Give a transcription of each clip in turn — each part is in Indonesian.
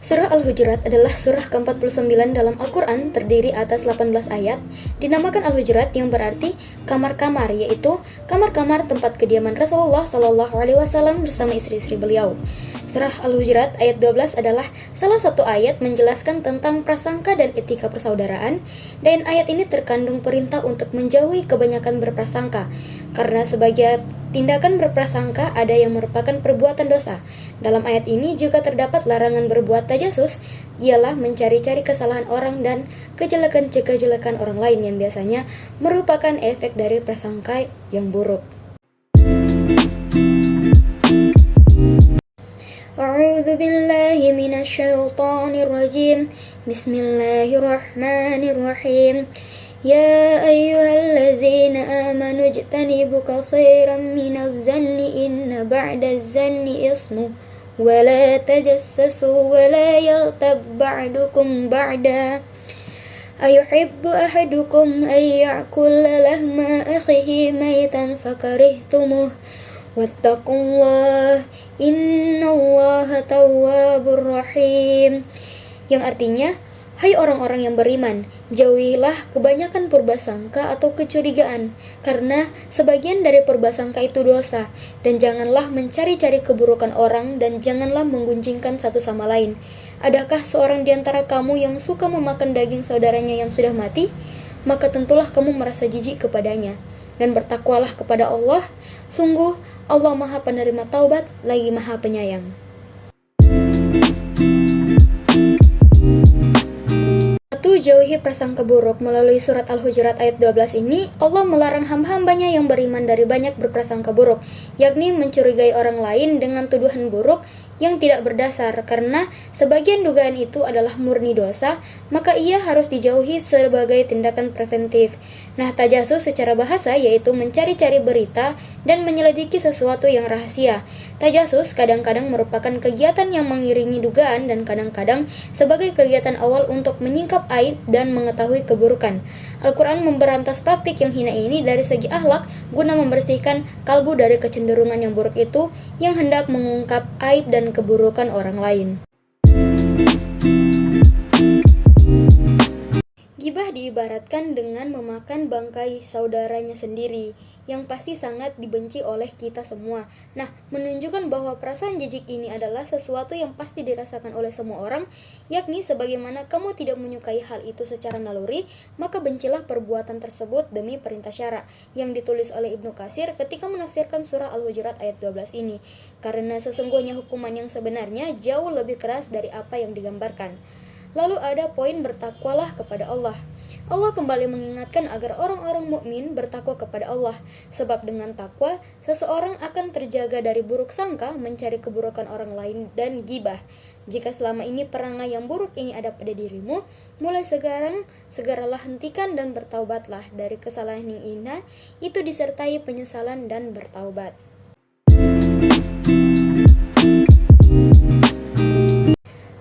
Surah Al-Hujurat adalah surah ke-49 dalam Al-Quran, terdiri atas 18 ayat, dinamakan Al-Hujurat yang berarti kamar-kamar, yaitu kamar-kamar tempat kediaman Rasulullah SAW bersama istri-istri beliau. Surah Al-Hujurat ayat 12 adalah salah satu ayat menjelaskan tentang prasangka dan etika persaudaraan, dan ayat ini terkandung perintah untuk menjauhi kebanyakan berprasangka, karena sebagai tindakan berprasangka ada yang merupakan perbuatan dosa. Dalam ayat ini juga terdapat larangan berbuat tajasus, ialah mencari-cari kesalahan orang dan kejelekan-kejelekan orang lain yang biasanya merupakan efek dari prasangka yang buruk. A'udzu billahi minasyaitonir rajim. Bismillahirrahmanirrahim. Ya ayyuhallazina amanu ijtanibu katsiran minaz zanni inna ba'daz zanni ismu wa la tajassasu wa la yaghtab ba'dukum ba'da ayuhibbu ahadukum ay ya'kula lahma akhihi maytan fakarihtumuh wattaqullah innallaha tawwabur rahim, yang artinya, hai orang-orang yang beriman, jauhilah kebanyakan purbasangka atau kecurigaan, karena sebagian dari purbasangka itu dosa, dan janganlah mencari-cari keburukan orang, dan janganlah menggunjingkan satu sama lain. Adakah seorang di antara kamu yang suka memakan daging saudaranya yang sudah mati? Maka tentulah kamu merasa jijik kepadanya, dan bertakwalah kepada Allah, sungguh Allah Maha Penerima Taubat, lagi Maha Penyayang. Jauhi prasangka buruk. Melalui surat Al-Hujurat ayat 12 ini, Allah melarang hamba-hambanya yang beriman dari banyak berprasangka buruk, yakni mencurigai orang lain dengan tuduhan buruk yang tidak berdasar, karena sebagian dugaan itu adalah murni dosa, maka ia harus dijauhi sebagai tindakan preventif. Nah, tajasus secara bahasa yaitu mencari-cari berita dan menyelidiki sesuatu yang rahasia. Tajasus kadang-kadang merupakan kegiatan yang mengiringi dugaan dan kadang-kadang sebagai kegiatan awal untuk menyingkap aib dan mengetahui keburukan. Al-Quran memberantas praktik yang hina ini dari segi akhlak guna membersihkan kalbu dari kecenderungan yang buruk itu yang hendak mengungkap aib dan keburukan orang lain. Gibah diibaratkan dengan memakan bangkai saudaranya sendiri, yang pasti sangat dibenci oleh kita semua. Nah, menunjukkan bahwa perasaan jijik ini adalah sesuatu yang pasti dirasakan oleh semua orang, yakni sebagaimana kamu tidak menyukai hal itu secara naluri, maka bencilah perbuatan tersebut demi perintah syara, yang ditulis oleh Ibnu Katsir ketika menafsirkan surah Al-Hujurat ayat 12 ini, karena sesungguhnya hukuman yang sebenarnya jauh lebih keras dari apa yang digambarkan. Lalu ada poin bertakwalah kepada Allah. Allah kembali mengingatkan agar orang-orang mukmin bertakwa kepada Allah, sebab dengan takwa seseorang akan terjaga dari buruk sangka, mencari keburukan orang lain, dan gibah. Jika selama ini perangai yang buruk ini ada pada dirimu, mulai sekarang segeralah hentikan dan bertaubatlah dari kesalahan yang hina itu disertai penyesalan dan bertaubat.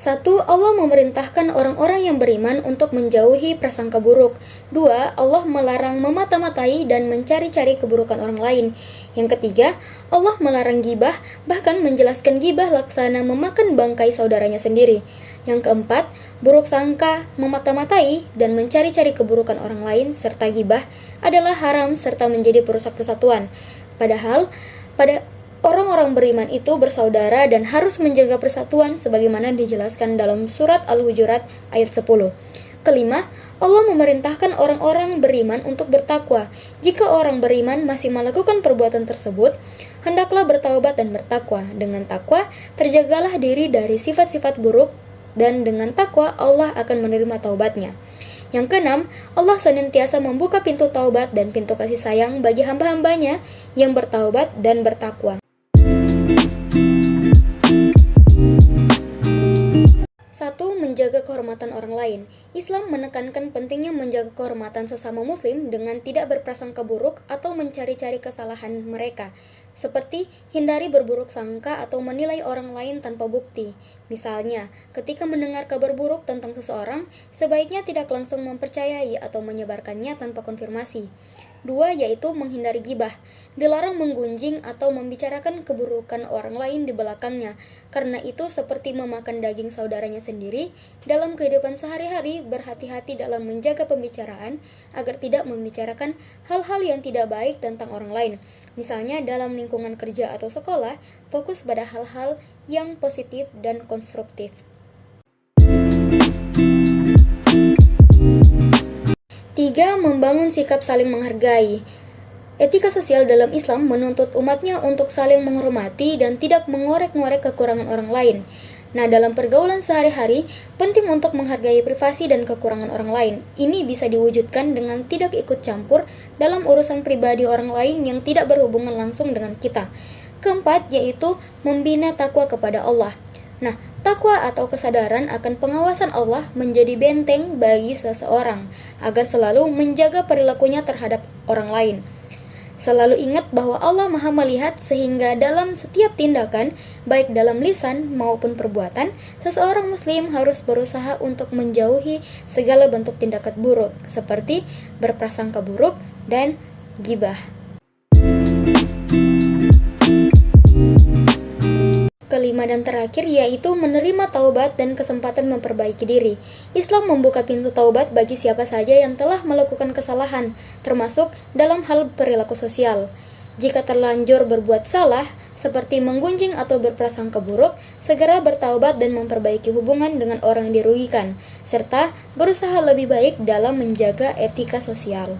1. Allah memerintahkan orang-orang yang beriman untuk menjauhi prasangka buruk. 2. Allah melarang memata-matai dan mencari-cari keburukan orang lain. Yang ketiga, Allah melarang gibah, bahkan menjelaskan gibah laksana memakan bangkai saudaranya sendiri. Yang keempat, buruk sangka, memata-matai, dan mencari-cari keburukan orang lain serta gibah adalah haram serta menjadi perusak persatuan. Padahal, orang-orang beriman itu bersaudara dan harus menjaga persatuan sebagaimana dijelaskan dalam surat Al-Hujurat ayat 10. Kelima, Allah memerintahkan orang-orang beriman untuk bertakwa. Jika orang beriman masih melakukan perbuatan tersebut, hendaklah bertaubat dan bertakwa. Dengan takwa, terjagalah diri dari sifat-sifat buruk, dan dengan takwa Allah akan menerima taubatnya. Yang keenam, Allah senantiasa membuka pintu taubat dan pintu kasih sayang bagi hamba-hambanya yang bertaubat dan bertakwa. 1. Menjaga kehormatan orang lain. Islam menekankan pentingnya menjaga kehormatan sesama muslim dengan tidak berprasangka buruk atau mencari-cari kesalahan mereka, seperti hindari berburuk sangka atau menilai orang lain tanpa bukti. Misalnya, ketika mendengar kabar buruk tentang seseorang, sebaiknya tidak langsung mempercayai atau menyebarkannya tanpa konfirmasi. 2 yaitu menghindari gibah. Dilarang menggunjing atau membicarakan keburukan orang lain di belakangnya, karena itu seperti memakan daging saudaranya sendiri. Dalam kehidupan sehari-hari, berhati-hati dalam menjaga pembicaraan agar tidak membicarakan hal-hal yang tidak baik tentang orang lain. Misalnya dalam lingkungan kerja atau sekolah, fokus pada hal-hal yang positif dan konstruktif. 3. Membangun sikap saling menghargai. Etika sosial dalam Islam menuntut umatnya untuk saling menghormati dan tidak mengorek-ngorek kekurangan orang lain. Nah, dalam pergaulan sehari-hari, penting untuk menghargai privasi dan kekurangan orang lain. Ini bisa diwujudkan dengan tidak ikut campur dalam urusan pribadi orang lain yang tidak berhubungan langsung dengan kita. Keempat, yaitu membina takwa kepada Allah. Nah, takwa atau kesadaran akan pengawasan Allah menjadi benteng bagi seseorang agar selalu menjaga perilakunya terhadap orang lain. Selalu ingat bahwa Allah Maha melihat, sehingga dalam setiap tindakan, baik dalam lisan maupun perbuatan, seseorang muslim harus berusaha untuk menjauhi segala bentuk tindakan buruk, seperti berprasangka buruk dan gibah. Kelima dan terakhir yaitu menerima taubat dan kesempatan memperbaiki diri. Islam membuka pintu taubat bagi siapa saja yang telah melakukan kesalahan, termasuk dalam hal perilaku sosial. Jika terlanjur berbuat salah, seperti menggunjing atau berprasangka buruk, segera bertaubat dan memperbaiki hubungan dengan orang yang dirugikan, serta berusaha lebih baik dalam menjaga etika sosial.